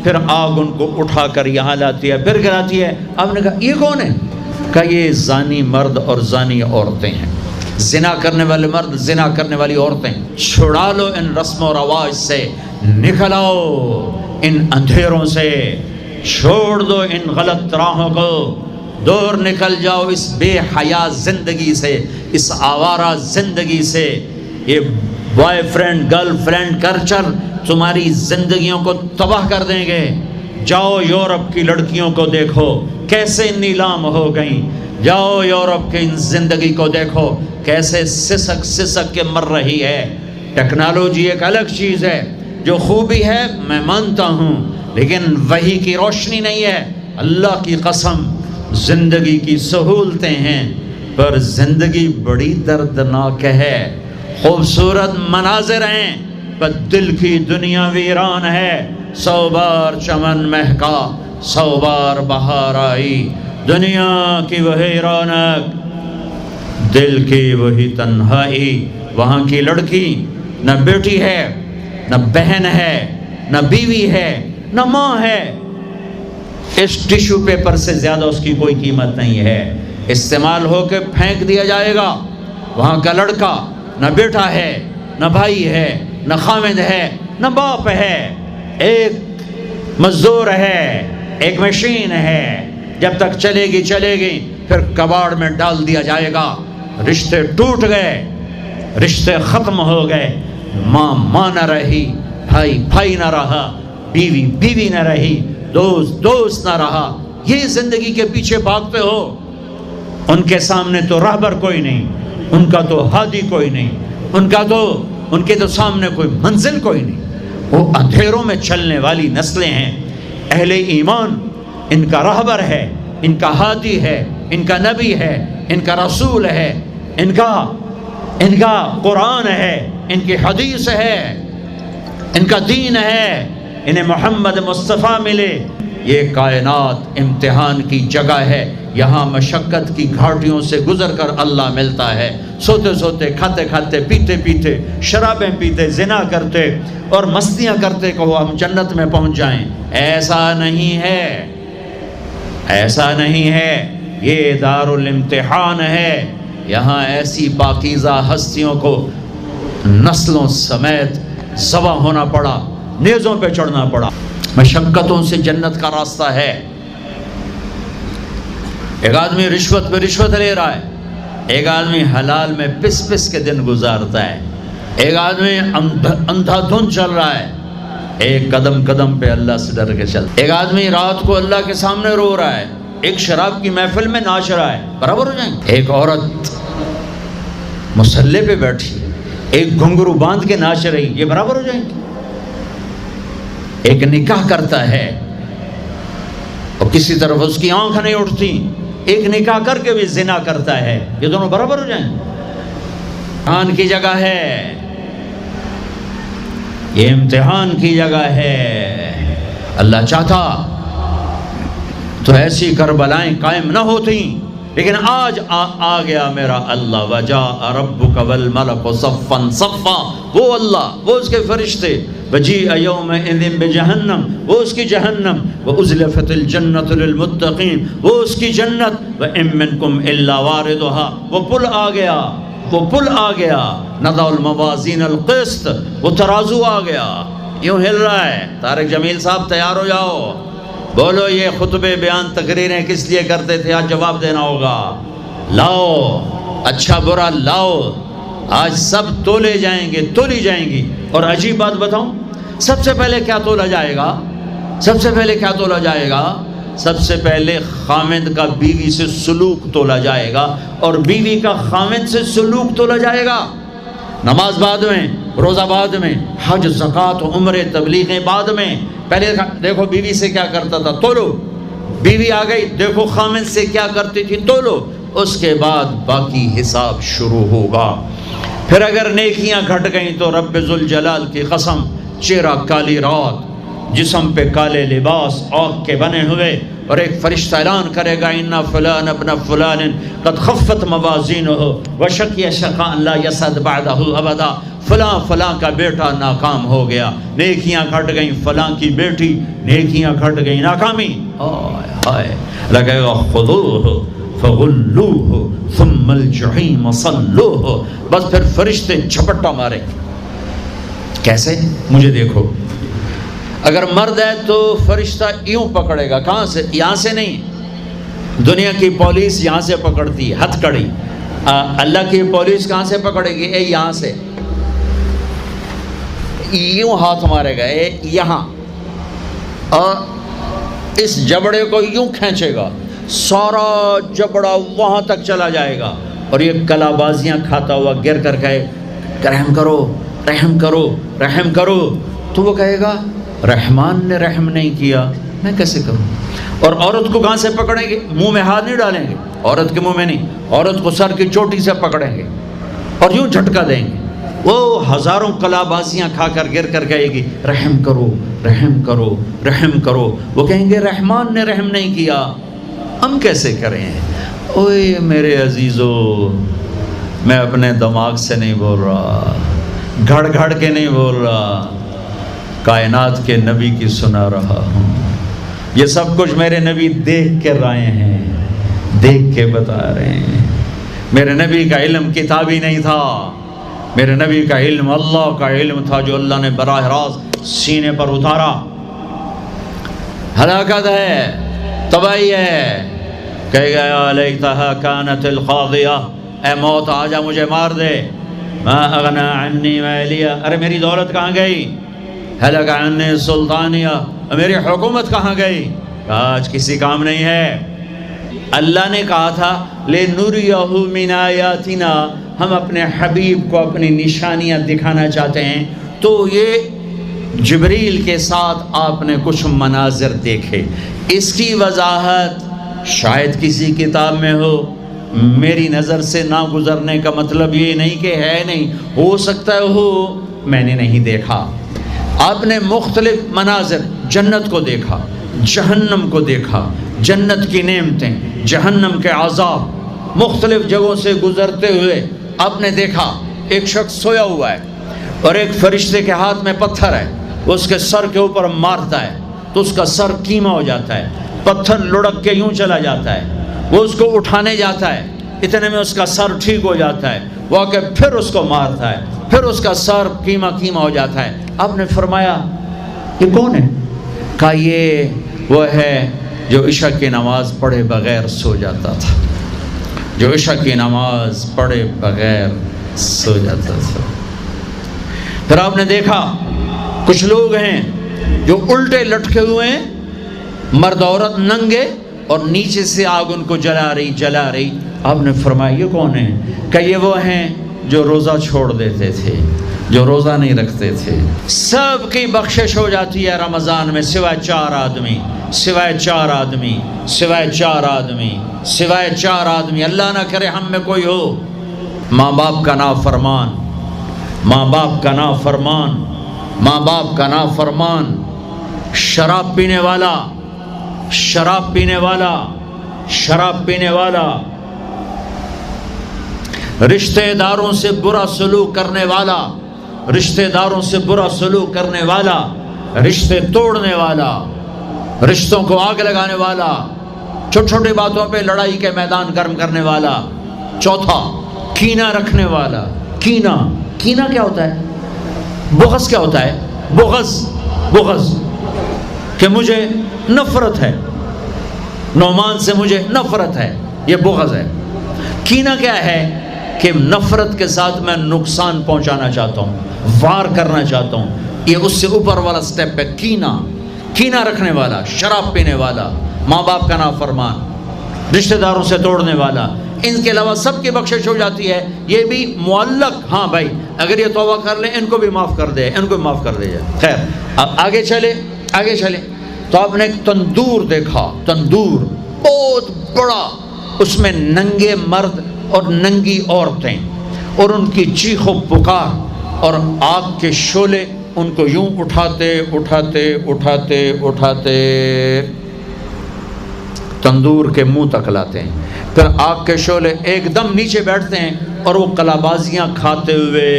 پھر آگ ان کو اٹھا کر یہاں لاتی ہے، پھر گراتی ہے۔ آپ نے کہا یہ کون ہے؟ کہا یہ زانی مرد اور زانی عورتیں ہیں، زنا کرنے والے مرد، زنا کرنے والی عورتیں۔ چھڑا لو ان رسم و رواج سے، نکل آؤ ان اندھیروں سے، چھوڑ دو ان غلط راہوں کو، دور نکل جاؤ اس بے حیا زندگی سے، اس آوارہ زندگی سے۔ یہ boy friend girl friend culture تمہاری زندگیوں کو تباہ کر دیں گے۔ جاؤ یورپ کی لڑکیوں کو دیکھو کیسے نیلام ہو گئیں، جاؤ یورپ کی زندگی کو دیکھو کیسے سسک سسک کے مر رہی ہے۔ ٹیکنالوجی ایک الگ چیز ہے، جو خوبی ہے میں مانتا ہوں، لیکن وحی کی روشنی نہیں ہے۔ اللہ کی قسم زندگی کی سہولتیں ہیں، پر زندگی بڑی دردناک ہے۔ خوبصورت مناظر ہیں پر دل کی دنیا ویران ہے۔ 100 بار چمن مہکا، 100 بار بہار آئی، دنیا کی وہی رونق، دل کی وہی تنہائی۔ وہاں کی لڑکی نہ بیٹی ہے، نہ بہن ہے، نہ بیوی ہے، نہ ماں ہے۔ اس ٹیشو پیپر سے زیادہ اس کی کوئی قیمت نہیں ہے، استعمال ہو کے پھینک دیا جائے گا۔ وہاں کا لڑکا نہ بیٹا ہے، نہ بھائی ہے، نہ خامد ہے، نہ باپ ہے، ایک مزدور ہے، ایک مشین ہے۔ جب تک چلے گی پھر کباڑ میں ڈال دیا جائے گا۔ رشتے ٹوٹ گئے، رشتے ختم ہو گئے، ماں نہ رہی، بھائی نہ رہا، بیوی نہ رہی، دوست نہ رہا۔ یہ زندگی کے پیچھے بھاگتے ہو۔ ان کے سامنے تو راہبر کوئی نہیں، ان کا تو ہادی کوئی نہیں، ان کے تو سامنے کوئی منزل کوئی نہیں۔ وہ اندھیروں میں چلنے والی نسلیں ہیں۔ اہل ایمان ان کا راہبر ہے، ان کا ہادی ہے، ان کا نبی ہے، ان کا رسول ہے، ان کا قرآن ہے، ان کی حدیث ہے، ان کا دین ہے، انہیں محمد مصطفیٰ ملے۔ یہ کائنات امتحان کی جگہ ہے، یہاں مشقت کی گھاٹیوں سے گزر کر اللہ ملتا ہے۔ سوتے سوتے، کھاتے کھاتے، پیتے پیتے، شرابیں پیتے، زنا کرتے اور مستیاں کرتے کہ ہم جنت میں پہنچ جائیں، ایسا نہیں ہے، ایسا نہیں ہے۔ یہ دار الامتحان ہے، یہاں ایسی پاکیزہ ہستیوں کو نسلوں سمیت ذبح ہونا پڑا، نیزوں پہ چڑھنا پڑا۔ مشقتوں سے جنت کا راستہ ہے۔ ایک آدمی رشوت پہ رشوت لے رہا ہے، ایک آدمی حلال میں پس کے دن گزارتا ہے، ایک آدمی اندھا دھند چل رہا ہے، ایک قدم قدم پہ اللہ سے ڈر کے چل، ایک آدمی رات کو اللہ کے سامنے رو رہا ہے، ایک شراب کی محفل میں ناچ رہا ہے، برابر ہو جائیں گے؟ ایک عورت مصلی پہ بیٹھی، ایک گھنگرو باندھ کے ناچ رہی، یہ برابر ہو جائیں گے؟ ایک نکاح کرتا ہے اور کسی طرف اس کی آنکھ نہیں اٹھتی، ایک نکاح کر کے بھی زنا کرتا ہے، یہ دونوں برابر ہو جائیں؟ امتحان کی جگہ ہے، یہ امتحان کی جگہ ہے۔ اللہ چاہتا تو ایسی کربلائیں قائم نہ ہوتی، لیکن آج آ گیا میرا اللہ۔ وجاء ربک والملک صفا صفا، وہ اللہ، وہ اس کے فرشتے، وجیء یومئذ بجہنم، وہ اس کی جہنم، وازلفت الجنۃ للمتقین، وہ اس کی جنت، وان منکم الا واردها، وہ پل آ گیا، وہ پل آ گیا، نضع الموازین القسط، وہ ترازو آ گیا، یوں ہل رہا ہے۔ طارق جمیل صاحب تیار ہو جاؤ، بولو یہ خطبے بیان تقریریں کس لیے کرتے تھے، آج جواب دینا ہوگا۔ لاؤ اچھا برا لاؤ، آج سب تولی جائیں گی۔ اور عجیب بات بتاؤں، سب سے پہلے کیا تولا جائے گا؟ سب سے پہلے خامد کا بیوی سے سلوک تولا جائے گا، اور بیوی کا خامد سے سلوک تولا جائے گا۔ نماز بعد میں، روزہ بعد میں، حج زکوٰۃ عمرے تبلیغیں بعد میں۔ پہلے دیکھو بیوی سے کیا کرتا تھا، تولو، بیوی آ گئی، دیکھو خامد سے کیا کرتی تھی، تولو، اس کے بعد باقی حساب شروع ہوگا۔ پھر اگر نیکیاں گھٹ گئیں تو رب ذوالجلال کی قسم، چہرہ کالی رات، جسم پہ کالے لباس آگ کے بنے ہوئے، اور ایک فرشتہ اعلان کرے گا ان فلان ابن فلان قد خفت موازینہ وشقی شقاء لا یسعد بعدہ ابدا، فلاں فلاں کا بیٹا ناکام ہو گیا، نیکیاں گھٹ گئیں، فلاں کی بیٹی نیکیاں گھٹ گئیں، ناکامی، ہائے ہائے، لگے گا خذوہ فغلوہ ثم الجحیم صلوہ، بس پھر فرشتے جھپٹا مارے. کیسے؟ مجھے دیکھو، اگر مرد ہے تو فرشتہ یوں پکڑے گا، کہاں سے؟ یہاں سے نہیں، دنیا کی پولیس یہاں سے پکڑتی ہے ہتھ کڑی، اللہ کی پولیس کہاں سے پکڑے گی؟ یہاں سے یوں ہاتھ مارے گا یہاں، اور اس جبڑے کو یوں کھینچے گا، سارا جبڑا وہاں تک چلا جائے گا، اور یہ کلا بازیاں کھاتا ہوا گر کر کہے رحم کرو رحم کرو رحم کرو. تو وہ کہے گا رحمان نے رحم نہیں کیا، میں کیسے کروں؟ اور عورت کو کہاں سے پکڑیں گے؟ منہ میں ہاتھ نہیں ڈالیں گے، عورت کے منہ میں نہیں، عورت کو سر کی چوٹی سے پکڑیں گے اور یوں جھٹکا دیں گے. وہ ہزاروں کلا بازیاں کھا کر گر کر کہے گی رحم کرو رحم کرو رحم کرو. وہ کہیں گے رحمان نے رحم نہیں کیا، ہم کیسے کریں؟ اوے میرے عزیزو، میں اپنے دماغ سے نہیں بول رہا، گھڑ گھڑ کے نہیں بول رہا، کائنات کے نبی کی سنا رہا ہوں. یہ سب کچھ میرے نبی دیکھ کے رائے ہیں، دیکھ کے بتا رہے ہیں. میرے نبی کا علم کتابی نہیں تھا، میرے نبی کا علم اللہ کا علم تھا جو اللہ نے براہ راست سینے پر اتارا. ہلاکت ہے، تباہی ہے. کہے گا لیتہا کانت القاضیہ، اے موت آجا مجھے مار دے. ما اغنا عنی مالیہ، ارے میری دولت کہاں گئی؟ ہلک عنی سلطانیہ، میری حکومت کہاں گئی؟ آج کسی کام نہیں ہے. اللہ نے کہا تھا لِنُرِيَهُ مِنْ آیَاتِنَا، ہم اپنے حبیب کو اپنی نشانیاں دکھانا چاہتے ہیں. تو یہ جبریل کے ساتھ آپ نے کچھ مناظر دیکھے. اس کی وضاحت شاید کسی کتاب میں ہو، میری نظر سے نہ گزرنے کا مطلب یہ نہیں کہ ہے نہیں، ہو سکتا ہے ہو، میں نے نہیں دیکھا. آپ نے مختلف مناظر، جنت کو دیکھا، جہنم کو دیکھا، جنت کی نعمتیں، جہنم کے عذاب، مختلف جگہوں سے گزرتے ہوئے آپ نے دیکھا. ایک شخص سویا ہوا ہے اور ایک فرشتے کے ہاتھ میں پتھر ہے، وہ اس کے سر کے اوپر مارتا ہے تو اس کا سر کیما ہو جاتا ہے، پتھر لڑک کے یوں چلا جاتا ہے. وہ اس کو اٹھانے جاتا ہے، اتنے میں اس کا سر ٹھیک ہو جاتا ہے، وہ آ کے پھر اس کو مارتا ہے، پھر اس کا سر کیما کیما ہو جاتا ہے. آپ نے فرمایا یہ کون ہے؟ کہا یہ وہ ہے جو عشاء کی نماز پڑھے بغیر سو جاتا تھا، جو عشاء کی نماز پڑھے بغیر سو جاتا تھا. پھر آپ نے دیکھا کچھ لوگ ہیں جو الٹے لٹکے ہوئے ہیں، مرد عورت ننگے، اور نیچے سے آگ ان کو جلا رہی. آپ نے فرمایا یہ کون ہیں؟ کہ یہ وہ ہیں جو روزہ چھوڑ دیتے تھے، جو روزہ نہیں رکھتے تھے. سب کی بخشش ہو جاتی ہے رمضان میں سوائے 4 آدمی، سوائے 4 آدمی، سوائے 4 آدمی، سوائے 4 آدمی. اللہ نہ کرے ہم میں کوئی ہو ماں باپ کا نافرمان، ماں باپ کا نافرمان، ماں باپ کا نافرمان، شراب پینے والا، شراب پینے والا، شراب پینے والا، رشتہ داروں سے برا سلوک کرنے والا، رشتہ داروں سے برا سلوک کرنے والا، رشتے توڑنے والا، رشتوں کو آگ لگانے والا، چھوٹی چھوٹی باتوں پہ لڑائی کے میدان گرم کرنے والا. چوتھا، کینہ رکھنے والا. کینہ، کینہ کیا ہوتا ہے؟ بغض کیا ہوتا ہے؟ بغض، بغض کہ مجھے نفرت ہے، نعمان سے مجھے نفرت ہے، یہ بغض ہے. کینہ کیا ہے؟ کہ نفرت کے ساتھ میں نقصان پہنچانا چاہتا ہوں، وار کرنا چاہتا ہوں. یہ اس سے اوپر والا سٹیپ ہے کینہ. کینہ رکھنے والا، شراب پینے والا، ماں باپ کا نافرمان، رشتہ داروں سے توڑنے والا. ان کے علاوہ سب کی بخشش ہو جاتی ہے. یہ بھی معلق، ہاں بھائی اگر یہ توبہ کر لیں ان کو بھی معاف کر دے، ان کو بھی معاف کر دے جائے. خیر اب آگے چلے، آگے چلے تو آپ نے ایک تندور دیکھا. تندور بہت بڑا، اس میں ننگے مرد اور ننگی عورتیں، اور ان کی چیخ و پکار، اور آگ کے شعلے ان کو یوں اٹھاتے اٹھاتے اٹھاتے اٹھاتے تندور کے منہ تک لاتے ہیں. پھر آگ کے شعلے ایک دم نیچے بیٹھتے ہیں اور وہ کلابازیاں کھاتے ہوئے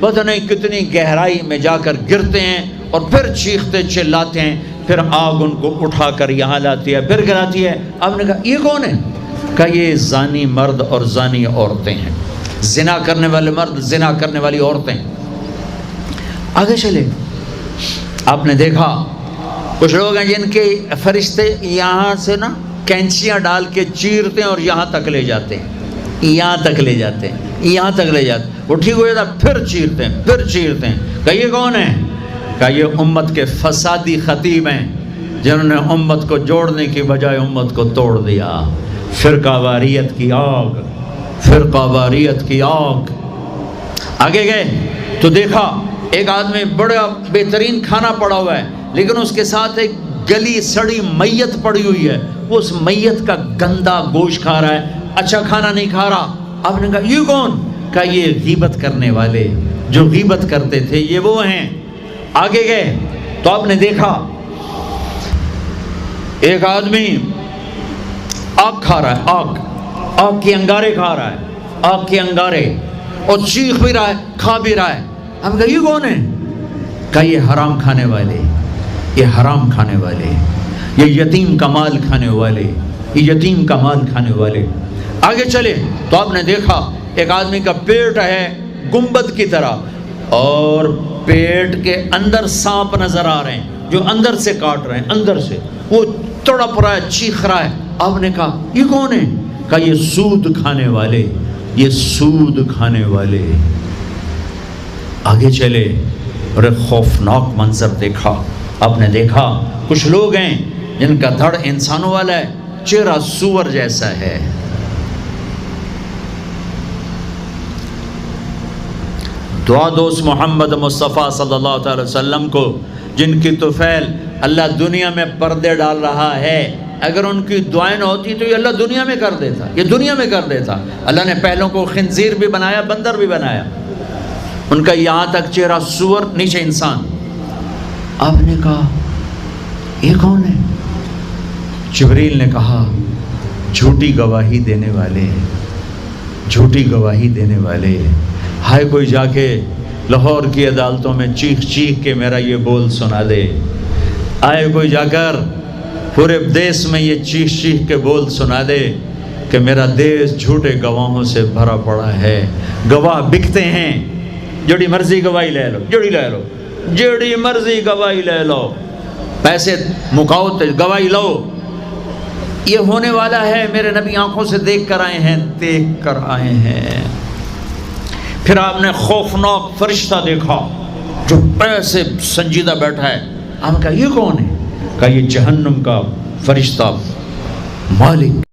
پتہ نہیں کتنی گہرائی میں جا کر گرتے ہیں اور پھر چیختے چلاتے ہیں، پھر آگ ان کو اٹھا کر یہاں لاتی ہے، پھر گراتی ہے۔ آپ نے کہا یہ کون ہے؟ کہا یہ زانی مرد اور زانی عورتیں ہیں، زنا کرنے والے مرد، زنا کرنے والی عورتیں۔ آگے چلے، آپ نے دیکھا کچھ لوگ ہیں جن کے فرشتے یہاں سے نا کینچیاں ڈال کے چیرتے ہیں اور یہاں تک لے جاتے ہیں، یہاں تک لے جاتے ہیں، یہاں تک لے جاتے ہیں، وہ ٹھیک ہو جاتا پھر چیرتے ہیں، پھر چیرتے ہیں۔ کہ یہ کون ہے؟ کہ یہ امت کے فسادی خطیب ہیں جنہوں نے امت کو جوڑنے کی بجائے امت کو توڑ دیا۔ فرقہ واریت کی آگ، فرقہ واریت کی آگ۔ آگے گئے تو دیکھا ایک آدمی بڑا بہترین کھانا پڑا ہوا ہے، لیکن اس کے ساتھ ایک گلی سڑی میت پڑی ہوئی ہے، وہ اس میت کا گندا گوشت کھا رہا ہے، اچھا کھانا نہیں کھا رہا۔ آپ نے کہا یہ کون؟ کہا یہ غیبت کرنے والے، جو غیبت کرتے تھے یہ وہ ہیں۔ آگے گئے تو آپ نے دیکھا ایک آدمی آگ کھا رہا ہے، آگ کے انگارے کھا رہا ہے، آگ کے انگارے، اور چیخ بھی رہا ہے، کھا بھی رہا ہے۔ ہم کہا یہ کون ہے؟ کہا یہ حرام کھانے والے، یہ حرام کھانے والے، یہ یتیم کا مال کھانے والے، یہ یتیم کا مال کھانے والے۔ آگے چلے تو آپ نے دیکھا ایک آدمی کا پیٹ ہے گنبد کی طرح، اور پیٹ کے اندر سانپ نظر آ رہے ہیں جو اندر سے کاٹ رہے ہیں، اندر سے وہ تڑپ رہا ہے، چیخ رہا ہے۔ آپ نے کہا یہ کون ہے؟ کہا یہ سود کھانے والے، یہ سود کھانے والے۔ آگے چلے اور ایک خوفناک منظر دیکھا۔ آپ نے دیکھا کچھ لوگ ہیں جن کا دھڑ انسانوں والا ہے، چہرہ سور جیسا ہے۔ دعا دوست محمد مصطفیٰ صلی اللہ تعالی وسلم کو، جن کی طفیل اللہ دنیا میں پردے ڈال رہا ہے، اگر ان کی دعائیں نہ ہوتی تو یہ اللہ دنیا میں کر دیتا، یہ دنیا میں کر دیتا۔ اللہ نے پہلوں کو خنزیر بھی بنایا، بندر بھی بنایا، ان کا یہاں تک چہرہ سور، نیچے انسان۔ آپ نے کہا یہ کون ہے؟ جبریل نے کہا جھوٹی گواہی دینے والے، جھوٹی گواہی دینے والے۔ ہائے کوئی جا کے لاہور کی عدالتوں میں چیخ چیخ کے میرا یہ بول سنا دے، آئے کوئی جا کر پورے دیس میں یہ چیخ چیخ کے بول سنا دے کہ میرا دیس جھوٹے گواہوں سے بھرا پڑا ہے، گواہ بکتے ہیں، جڑی مرضی گواہی لے لو، جڑی مرضی گواہی لے لو، پیسے مکاؤ گواہی لو۔ یہ ہونے والا ہے، میرے نبی آنکھوں سے دیکھ کر آئے ہیں، دیکھ کر آئے ہیں۔ پھر آپ نے خوفناک فرشتہ دیکھا جو ایسے سنجیدہ بیٹھا ہے۔ ہم کہا یہ کون ہے؟ کہا یہ جہنم کا فرشتہ مالک